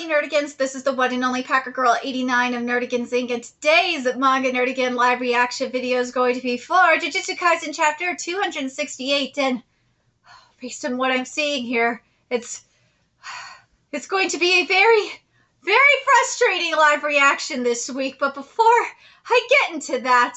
you Nerdigans. This is the one and only Packer Girl 89 of Nerdigans Inc. And today's Manga Nerdigan live reaction video is going to be for Jujutsu Kaisen chapter 268. And based on what I'm seeing here, it's going to be a very, very frustrating live reaction this week. But before I get into that,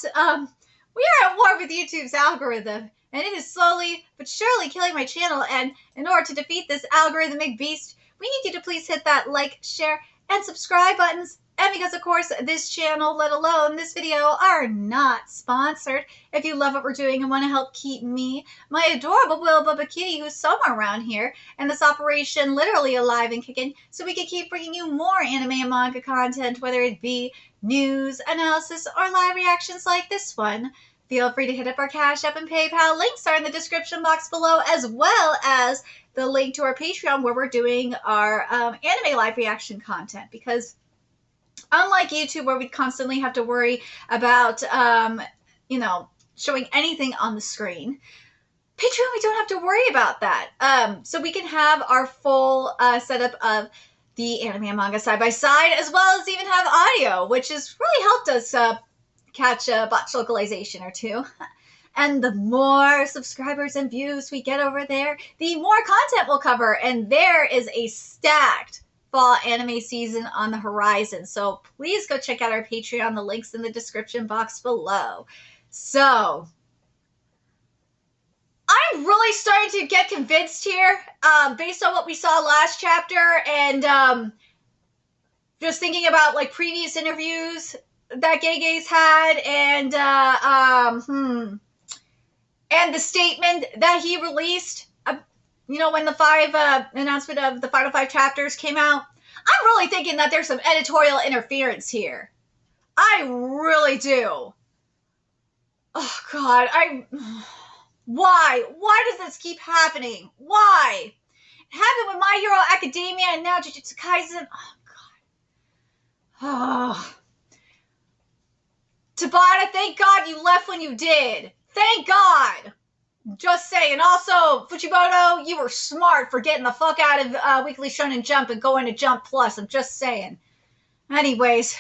we are at war with YouTube's algorithm. And it is slowly but surely killing my channel. And in order to defeat this algorithmic beast, we need you to please hit that like, share, and subscribe buttons. And because, of course, this channel, let alone this video, are not sponsored. If you love what we're doing and want to help keep me, my adorable Will Bubba Kitty, who's somewhere around here, and this operation literally alive and kicking, so we can keep bringing you more anime and manga content, whether it be news, analysis, or live reactions like this one, feel free to hit up our Cash App and PayPal. Links are in the description box below, as well as the link to our Patreon where we're doing our anime live reaction content. Because unlike YouTube, where we constantly have to worry about, showing anything on the screen, Patreon, we don't have to worry about that. So we can have our full setup of the anime and manga side by side, as well as even have audio, which has really helped us catch a botch localization or two. And the more subscribers and views we get over there, the more content we'll cover. And there is a stacked fall anime season on the horizon. So please go check out our Patreon. The link's in the description box below. So I'm really starting to get convinced here, based on what we saw last chapter, and just thinking about like previous interviews that Gege's had, and the statement that he released, when the announcement of the final 5 chapters came out. I'm really thinking that there's some editorial interference here. I really do. Oh God, why? Why does this keep happening? Why? It happened with My Hero Academia and now Jujutsu Kaisen. Oh God. Oh. Tabata, thank God you left when you did. Thank God. Just saying. Also, Fujimoto, you were smart for getting the fuck out of Weekly Shonen Jump and going to Jump Plus. I'm just saying. Anyways,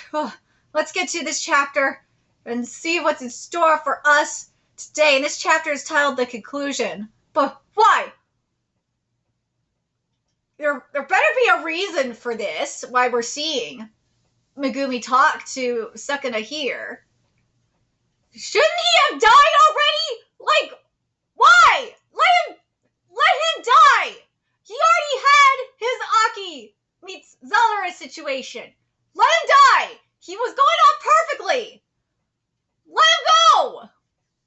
let's get to this chapter and see what's in store for us today. And this chapter is titled The Conclusion. But why? There better be a reason for this, why we're seeing Megumi talk to Sukuna here. Shouldn't he have died already? Like, why? Let him die. He already had his Aki meets Zelda situation. Let him die. He was going on perfectly. Let him go.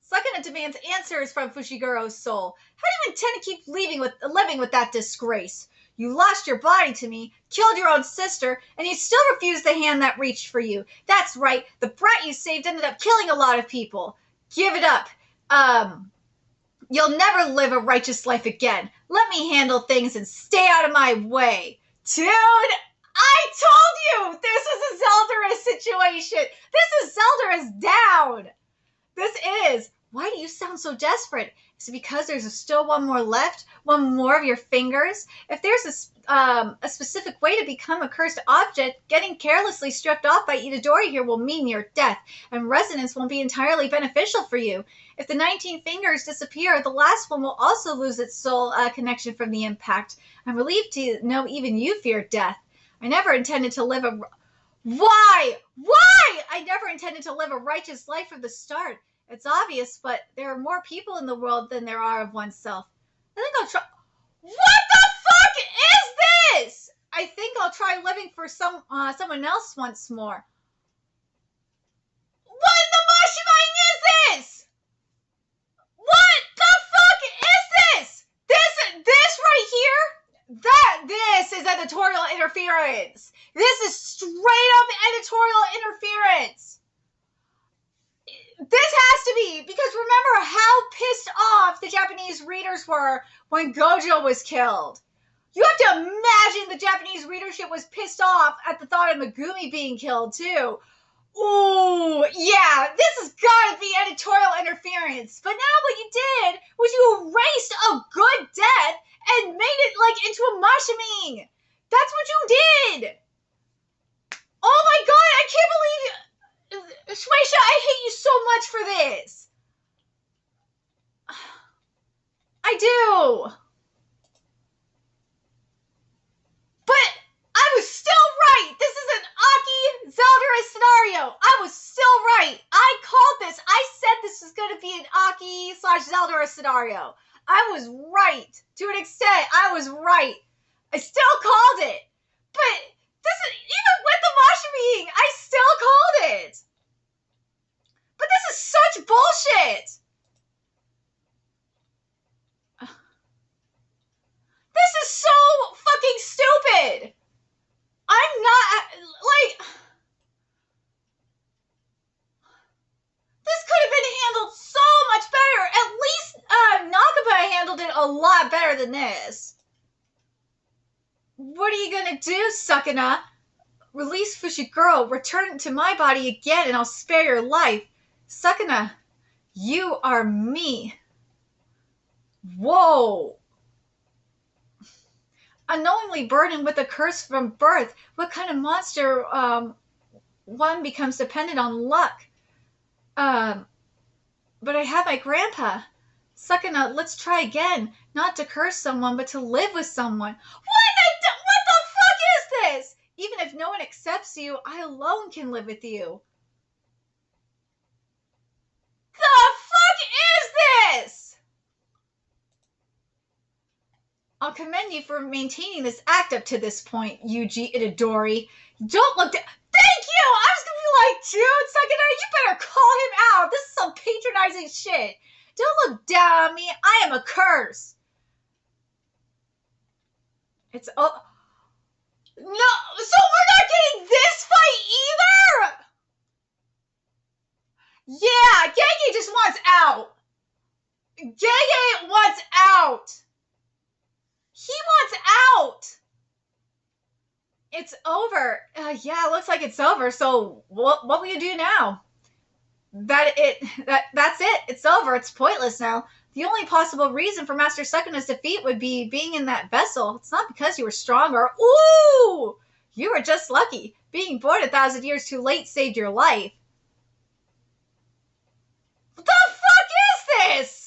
Sukuna demands answers from Fushiguro's soul. How do you intend to keep living with that disgrace? You lost your body to me, killed your own sister, and you still refused the hand that reached for you. That's right, the brat you saved ended up killing a lot of people. Give it up. You'll never live a righteous life again. Let me handle things and stay out of my way. Dude, I told you this is a Zeldaris situation. This is Zeldaris down. This is. Why do you sound so desperate? Is it because there's still one more left? One more of your fingers? If there's a specific way to become a cursed object, getting carelessly stripped off by Itadori here will mean your death, and resonance won't be entirely beneficial for you. If the 19 fingers disappear, the last one will also lose its soul connection from the impact. I'm relieved to know even you fear death. I never intended to live a... Why? Why? I never intended to live a righteous life from the start. It's obvious, but there are more people in the world than there are of oneself. I think I'll try... What the fuck is this? I think I'll try living for someone else once more. What in the mushmang is this? What the fuck is this? This right here? This is editorial interference. This is straight up editorial interference. This has to be, because remember how pissed off the Japanese readers were when Gojo was killed. You have to imagine the Japanese readership was pissed off at the thought of Megumi being killed too. Ooh, yeah, this has got to be editorial interference. But now what you did was you erased a good death and made it like into a mashiming. That's what you did. Oh my god, I can't believe you. Shueisha, I hate you so much for this. I do. But I was still right. This is an Aki Zeldris scenario. I was still right. I called this. I said this was going to be an Aki / Zeldris scenario. I was right. To an extent, I was right. I still called it. But this is, even with the Mashaming, I still called it. But this is such bullshit. This is so fucking stupid. I'm not, like, this could have been handled so much better. At least Nakaba handled it a lot better than this. What are you gonna do, Sukuna? Release Fushiguro, return to my body again, and I'll spare your life. Sukuna, you are me. Whoa. Unknowingly burdened with a curse from birth, what kind of monster one becomes dependent on luck? But I have my grandpa. Sukuna, let's try again. Not to curse someone, but to live with someone. What the fuck is this? Even if no one accepts you, I alone can live with you. The fuck is this? I'll commend you for maintaining this act up to this point, Yuji Itadori. Don't look down. Thank you! I was gonna be like, dude, Sukuna, you better call him out. This is some patronizing shit. Don't look down on me. I am a curse. It's oh no, so we're not getting this fight either. Yeah, Gege just wants out. Gege wants out. He wants out. It's over. Yeah, it looks like it's over. So what will you do now? That's it. It's over. It's pointless now. The only possible reason for Master Sukuna's defeat would be being in that vessel. It's not because you were stronger. Ooh! You were just lucky. Being born 1,000 years too late saved your life. What the fuck is this?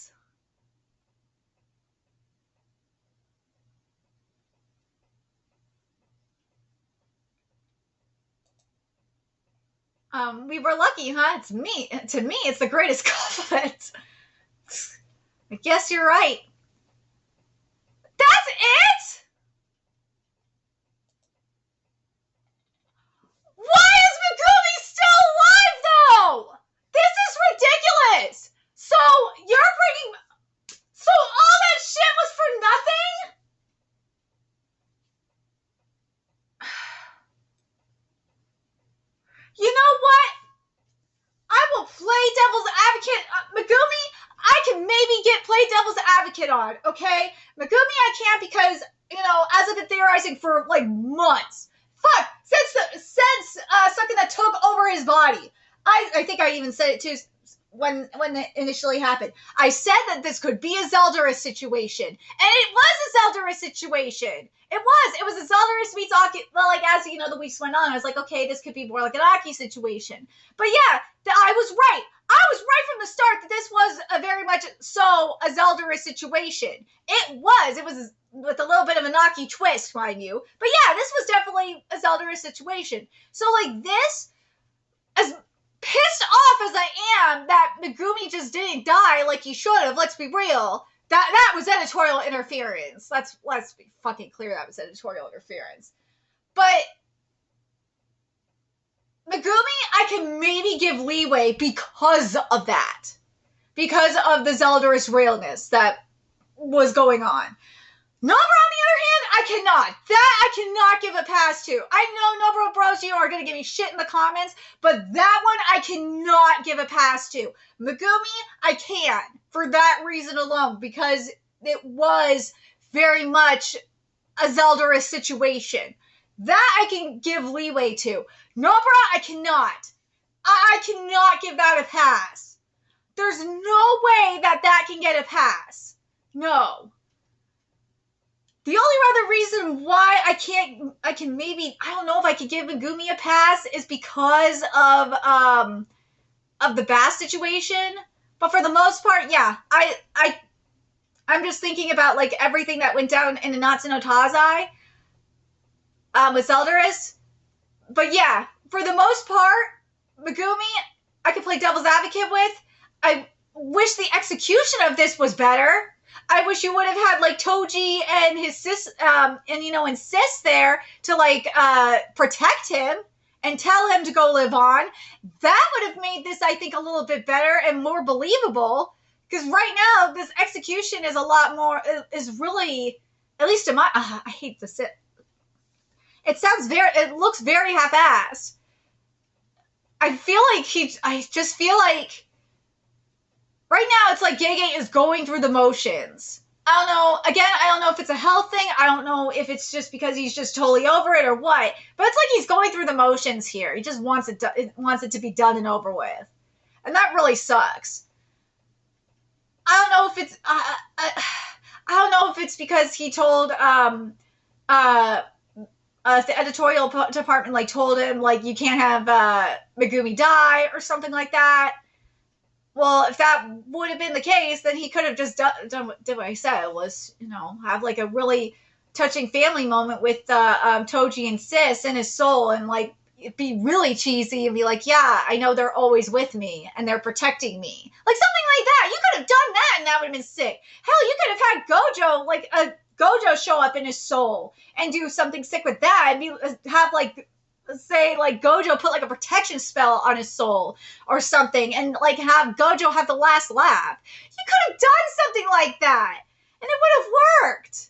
We were lucky, huh? It's me. To me, it's the greatest compliment. I guess you're right. That's it? Why is Megumi still alive, though? This is ridiculous. So, you're bringing... So, all that shit was for nothing? You know what? I will play devil's advocate. Megumi, I can maybe get play devil's advocate on, okay? Megumi, I can't because, as I've been theorizing for, like, months. Fuck! Since Sukuna took over his body. I think I even said it, too, when it initially happened. I said that this could be a Zeldris situation. And it was a Zeldris situation. It was a Zeldris meets Aki. Well, like, as, the weeks went on, I was like, okay, this could be more like an Aki situation. But yeah, I was right. I was right from the start that this was a very much so a Zeldris situation. It was with a little bit of an Aki twist, mind you. But yeah, this was definitely a Zeldris situation. So, like, this, as pissed off as I am that Megumi just didn't die like he should have, let's be real, that was editorial interference. Let's be fucking clear, that was editorial interference. But Megumi, I can maybe give leeway because of that. Because of the Zeldris realness that was going on. Nobara, on the other hand, I cannot. That I cannot give a pass to. I know Nobara Bros, you are going to give me shit in the comments, but that one I cannot give a pass to. Megumi, I can, for that reason alone, because it was very much a Zeldris situation. That I can give leeway to. Nobara, I cannot. I cannot give that a pass. There's no way that can get a pass. No. The only other reason why I can maybe, I don't know if I could give Megumi a pass is because of the Bass situation. But for the most part, yeah, I'm just thinking about like everything that went down in Nanatsu no Taizai with Zeldaris. But yeah, for the most part, Megumi, I could play devil's advocate with. I wish the execution of this was better. I wish you would have had like Toji and his sis, and sis there to like protect him and tell him to go live on. That would have made this, I think, a little bit better and more believable. Because right now, this execution is a lot more, is really, at least in my, I hate to sit. It looks very half-assed. I just feel like, right now it's like Gege is going through the motions. I don't know. Again, I don't know if it's a health thing. I don't know if it's just because he's just totally over it or what. But it's like he's going through the motions here. He just wants it to be done and over with. And that really sucks. I don't know if it's I don't know if it's because he told the editorial department like told him like you can't have Megumi die or something like that. Well, if that would have been the case, then he could have just done what I said, was, have like a really touching family moment with Toji and Sis in his soul, and like be really cheesy and be like, yeah, I know they're always with me and they're protecting me. Like something like that. You could have done that and that would have been sick. Hell, you could have had Gojo, like a Gojo show up in his soul and do something sick with that and have like, say like Gojo put like a protection spell on his soul or something and like have Gojo have the last laugh. You could have done something like that and it would have worked.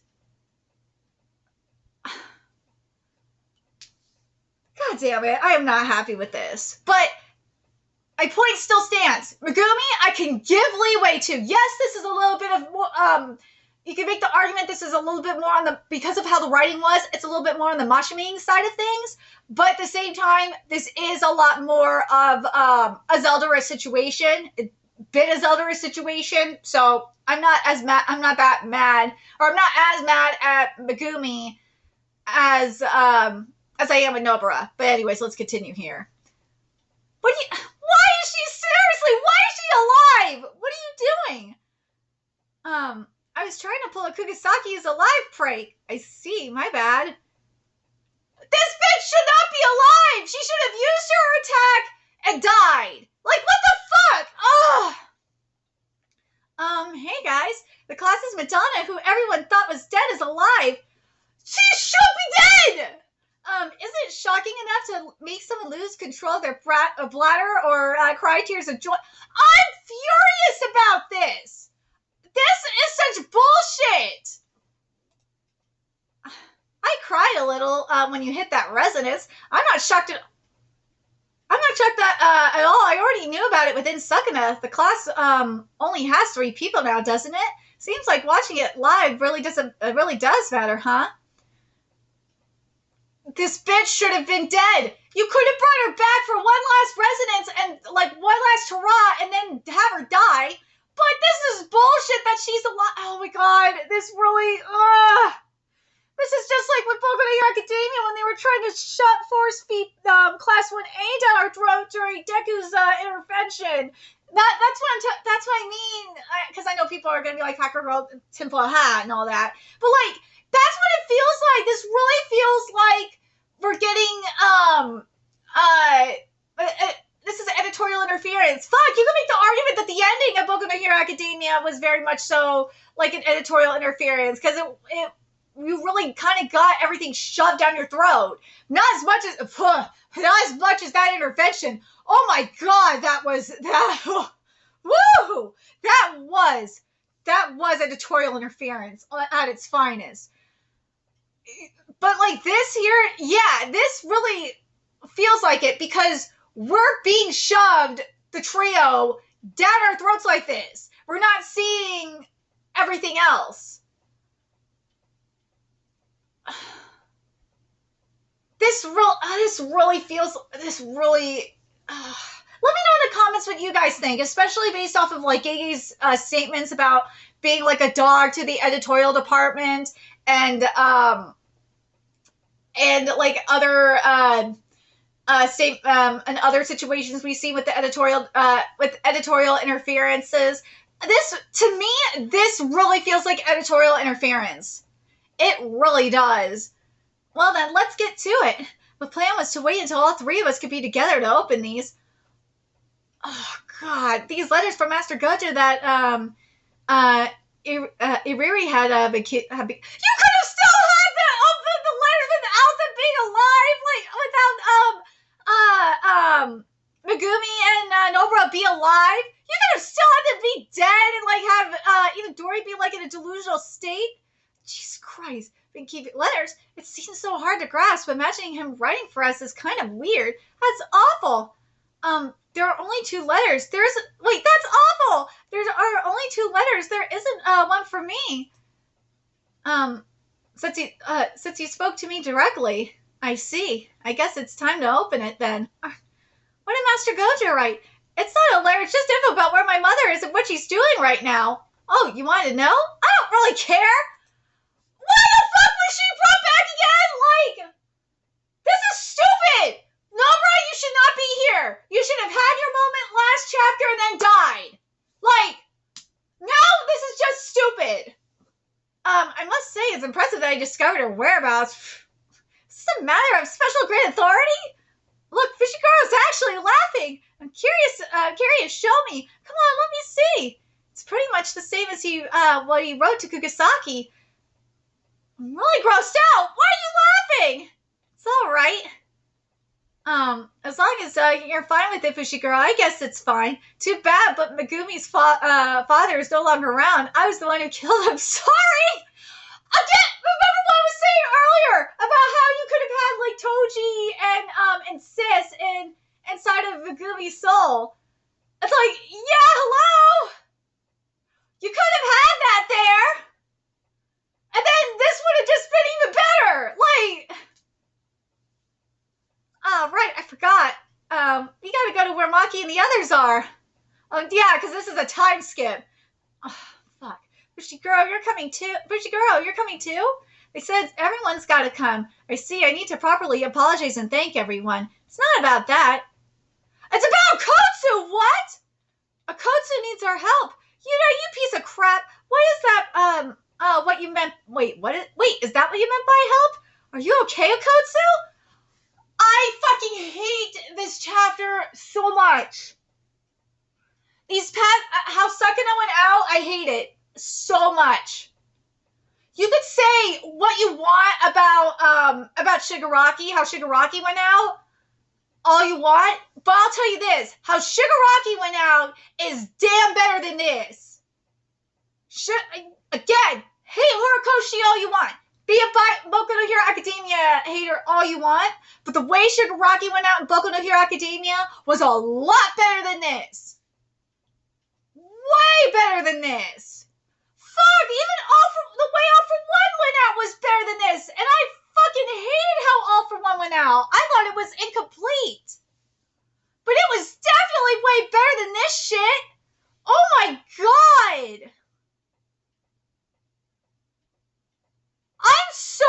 God damn it, I am not happy with this. But my point still stands. Megumi, I can give leeway to. Yes, this is a little bit of you can make the argument this is a little bit more on the, because of how the writing was, it's a little bit more on the Mashaming side of things. But at the same time, this is a lot more of a Zeldaris situation, a bit of Zeldaris situation. So I'm not that mad, or I'm not as mad at Megumi as I am with Nobara. But anyways, let's continue here. Why is she alive? What are you doing? I was trying to pull a Kugisaki as a live prank. I see, my bad. This bitch should not be alive! She should have used her attack and died. Like, what the fuck? Ugh. Hey guys. The class's Madonna, who everyone thought was dead, is alive. She should be dead! Isn't it shocking enough to make someone lose control of their bladder or cry tears of joy? I'm furious about this! This is such bullshit! I cried a little when you hit that resonance. I'm not shocked at all. I already knew about it within Sukuna. The class only has 3 people now, doesn't it? Seems like watching it live really does matter, huh? This bitch should have been dead. You could have brought her back for one last resonance and like one last hurrah and then have her die. But this is bullshit that she's alive. Oh my god, this really, this is just like with Boku no Hero Academia when they were trying to force feed Class 1A down our throat during Deku's intervention. That's what I mean, because I know people are going to be like, Hacker Girl, tinfoil hat and all that. But like, that's what it feels like. This really feels like we're getting, this is editorial interference. Fuck, you can make the argument that the ending of Boku no Hero Academia was very much so like an editorial interference, because you really kind of got everything shoved down your throat. Not as much as that intervention. Oh my god, that was woo! That was editorial interference at its finest. But like this here, yeah, this really feels like it, because we're being shoved, the trio, down our throats like this. We're not seeing everything else. This really feels, let me know in the comments what you guys think, especially based off of like Gege's statements about being like a dog to the editorial department and like other and other situations we see with the editorial interferences. This, to me, this really feels like editorial interference. It really does. Well then, let's get to it. The plan was to wait until all three of us could be together to open these. Oh God, these letters from Master Gojo that Iriri had been. You could have still had the letters without them being alive, like without Megumi and Nobara be alive. You could have still had them be dead and like have even Dory be like in a delusional state. Jesus Christ. Been keeping letters. It seems so hard to grasp. Imagining him writing for us is kind of weird. That's awful. There are only 2 letters. Wait, that's awful. There are only 2 letters. There isn't one for me. Since he spoke to me directly. I see. I guess it's time to open it then. What did Master Gojo write? It's not a letter. It's just info about where my mother is and what she's doing right now. Oh, you want to know? I don't really care. Why the fuck was she brought back again? Like, this is stupid. Nobara, you should not be here. You should have had your moment last chapter and then died. Like, no, this is just stupid. I must say, it's impressive that I discovered her whereabouts. Is this a matter of special great authority? Look, Fushiguro is actually laughing. I'm curious, show me. Come on, let me see. It's pretty much the same as what he wrote to Kugisaki. I'm really grossed out. Why are you laughing? It's all right. As long as you're fine with it, Fushiguro, I guess it's fine. Too bad, but Megumi's father is no longer around. I was the one who killed him. Sorry! Again, remember what I was saying earlier about how you could have had, like, Toji and Sis inside of Megumi's soul. It's like, yeah, hello? You could have had that there. And then this would have just been even better. Like, right, I forgot. We gotta go to where Maki and the others are. Oh, yeah, because this is a time skip. Oh, fuck. Fushiguro, you're coming too? Fushiguro, you're coming too? They said everyone's gotta come. I see, I need to properly apologize and thank everyone. It's not about that. It's about Kotsu, what? Kotsu needs our help. You know, you piece of crap. What is that, what you meant? Wait, is that what you meant by help? Are you okay, Kotsu? I fucking hate this chapter so much. How Sakuna went out, I hate it so much. You could say what you want about Shigaraki, how Shigaraki went out, all you want, but I'll tell you this, how Shigaraki went out is damn better than this. Again, hate Horikoshi all you want. Be a Boku no Hero Academia hater all you want, but the way Shigaraki went out in Boku no Hero Academia was a lot better than this. Way better than this. Fuck, even the way All For One went out was better than this, and I fucking hated how All For One went out. I thought it was incomplete. But it was definitely way better than this shit. Oh my god. I'm so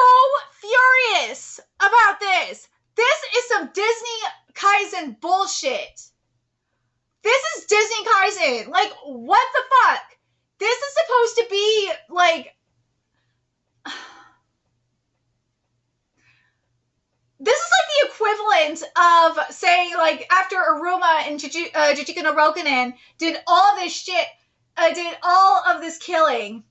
furious about this. This is some Disney Kaisen bullshit. This is Disney Kaisen. Like, what the fuck? This is supposed to be, like... This is like the equivalent of saying, like, after Aruma and Jujutsu no Rokunin did all this shit, did all of this killing,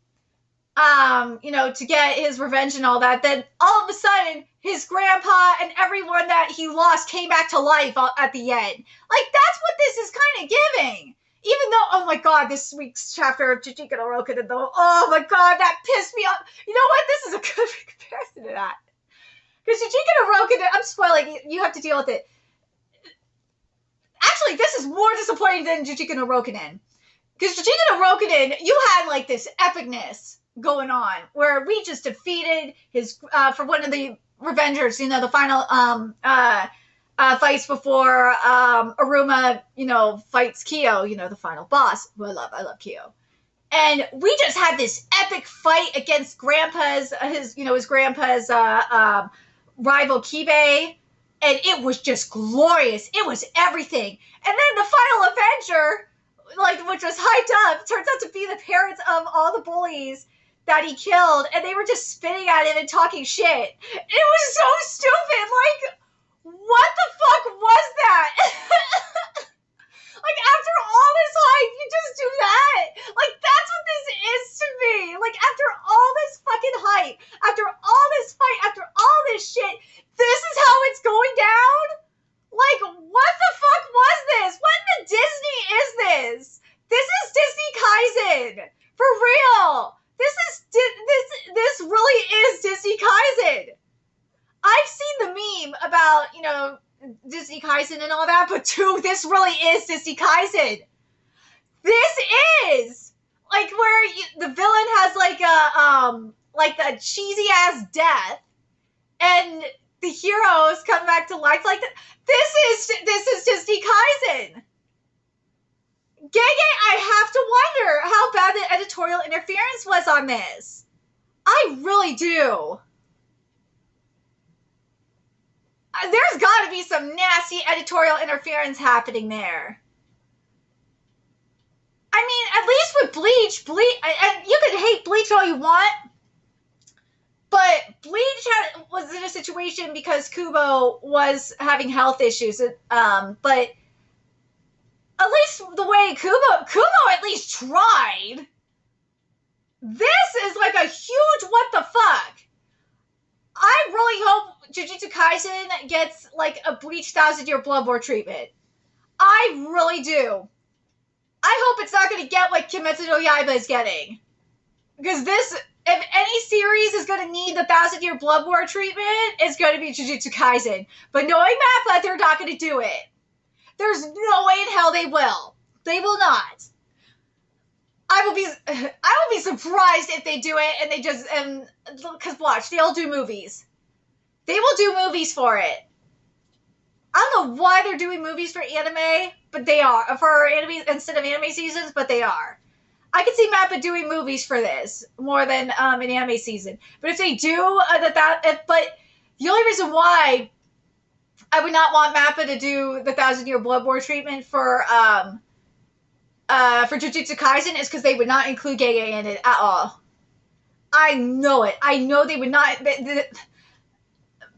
you know, to get his revenge and all that, then all of a sudden, his grandpa and everyone that he lost came back to life at the end. Like, that's what this is kind of giving. Even though, oh my god, this week's chapter of Jujutsu no Rokunin, though, oh my god, that pissed me off. You know what? This is a good comparison to that. Because Jujutsu no Rokunin, I'm spoiling, you have to deal with it. Actually, this is more disappointing than Jujutsu no Rokunin. Because Jujutsu no Rokunin, you had, like, this epicness going on, where we just defeated his, for one of the Revengers, you know, the final, fights before Aruma, fights Kyo, the final boss, who I love. I love Kyo. And we just had this epic fight against his grandpa's rival Kibe. And it was just glorious. It was everything. And then the final Avenger, which was hyped up, turns out to be the parents of all the bullies that he killed. And they were just spitting at him and talking shit. It was so stupid. What the fuck was that? After all this hype, you just do that? That's what this is to me. After all this fucking hype, after all this fight, after all this shit, this is how it's going down? What the fuck was this? What in the Disney is this? This is Disney Kaisen. For real. This really is Disney Kaisen. I've seen the meme about, Disney Kaisen and all that, but dude, this really is Disney Kaisen. This is where the villain has the cheesy ass death, and the heroes come back to life like that. This is Disney Kaisen. Gege, I have to wonder how bad the editorial interference was on this. I really do. There's got to be some nasty editorial interference happening there. I mean, at least with Bleach, and you can hate Bleach all you want, but Bleach was in a situation because Kubo was having health issues. But at least the way Kubo at least tried. This is a huge what the fuck. I really hope Jujutsu Kaisen gets a Bleach 1,000-Year Blood War treatment. I really do. I hope it's not going to get what Kimetsu no Yaiba is getting. Because if any series is going to need the 1,000-Year Blood War treatment, it's going to be Jujutsu Kaisen. But knowing Mappa, they're not going to do it. There's no way in hell they will. They will not. I will be surprised if they do it and they just, because watch, they'll do movies. They will do movies for it. I don't know why they're doing movies for anime, but they are. For anime, instead of anime seasons, but they are. I could see Mappa doing movies for this more than an anime season. But if they do, but the only reason why I would not want Mappa to do the 1,000-Year Blood War treatment for Jujutsu Kaisen is because they would not include Gege in it at all. I know it. I know they would not.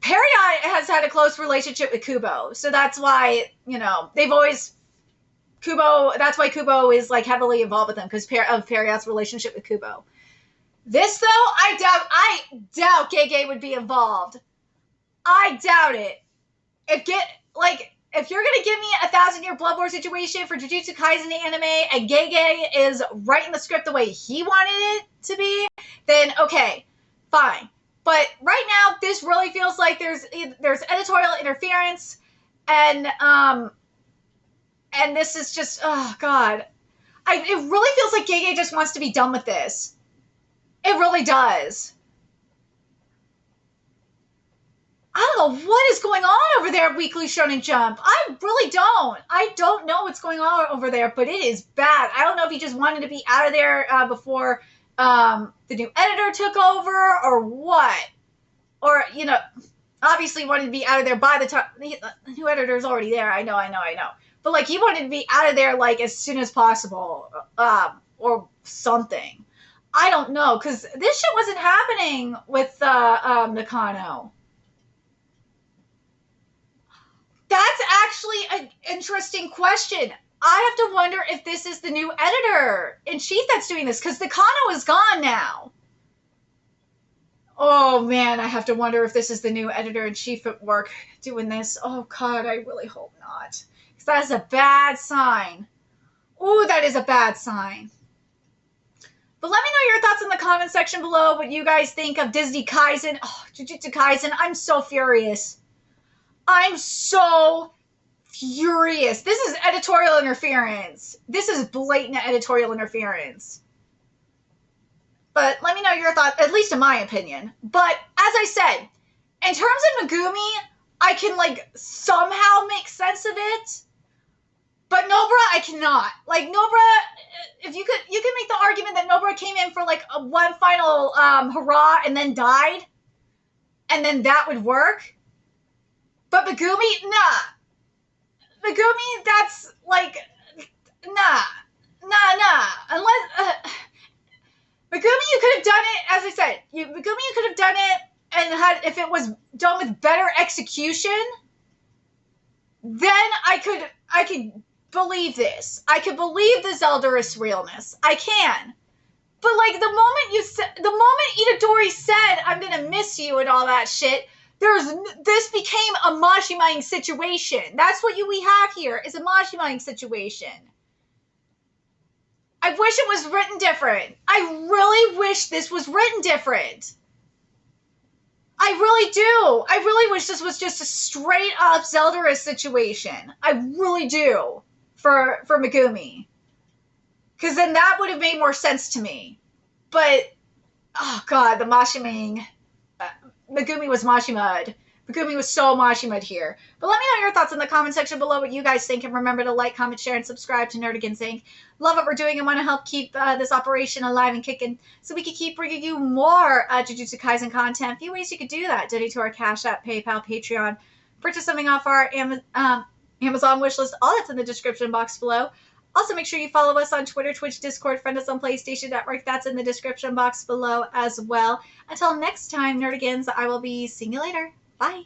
Perry has had a close relationship with Kubo, so that's why, they've always, that's why Kubo is heavily involved with them, because of Perry's relationship with Kubo. This though, I doubt Gege would be involved. I doubt it. If you're going to give me a 1,000-Year Blood War situation for Jujutsu Kaisen the anime, and Gege is writing the script the way he wanted it to be, then okay, fine. But right now, this really feels like there's editorial interference, and this is just, oh god, it really feels like Gege just wants to be done with this. It really does. I don't know what is going on over there at Weekly Shonen Jump. I really don't. I don't know what's going on over there, but it is bad. I don't know if he just wanted to be out of there before the new editor took over or what. Or, obviously wanted to be out of there by the time the new editor is already there. I know. But he wanted to be out of there as soon as possible, or something. I don't know, because this shit wasn't happening with Nakano. That's actually an interesting question. I have to wonder if this is the new editor-in-chief that's doing this, because Nakano is gone now. Oh, man, I have to wonder if this is the new editor-in-chief at work doing this. Oh, God, I really hope not. Because that is a bad sign. Ooh, that is a bad sign. But let me know your thoughts in the comment section below, what you guys think of Disney Kaisen. Oh, Jujutsu Kaisen, I'm so furious. I'm so furious. This is editorial interference. This is blatant editorial interference. But let me know your thoughts, at least in my opinion. But as I said, in terms of Megumi, I can, like, somehow make sense of it. But Nobara, I cannot. Like, Nobara, if you can make the argument that Nobara came in for, like, one final hurrah and then died, and then that would work. But Megumi, nah. Megumi, that's, like, nah. Unless, Megumi, you could have done it, as I said, Megumi, you could have done it, and if it was done with better execution, then I could believe this. I could believe the Zeldris realness. I can. But, like, the moment Itadori said, I'm gonna miss you and all that shit, this became a Mashimaing situation. That's what we have here, is a Mashimaing situation. I wish it was written different. I really wish this was written different. I really do. I really wish this was just a straight up Zeldris situation. I really do. For Megumi. Because then that would have made more sense to me. But, oh god, the Mashimaing. Megumi was Mashimud. Megumi was so Mashimud here. But let me know your thoughts in the comment section below, what you guys think, and remember to like, comment, share, and subscribe to Nerdigans Inc. Love what we're doing and want to help keep this operation alive and kicking so we can keep bringing you more Jujutsu Kaisen content. A few ways you could do that. Donate to our Cash App, PayPal, Patreon. Purchase something off our Amazon wishlist. All that's in the description box below. Also, make sure you follow us on Twitter, Twitch, Discord, friend us on PlayStation Network. That's in the description box below as well. Until next time, Nerdigans, I will be seeing you later. Bye.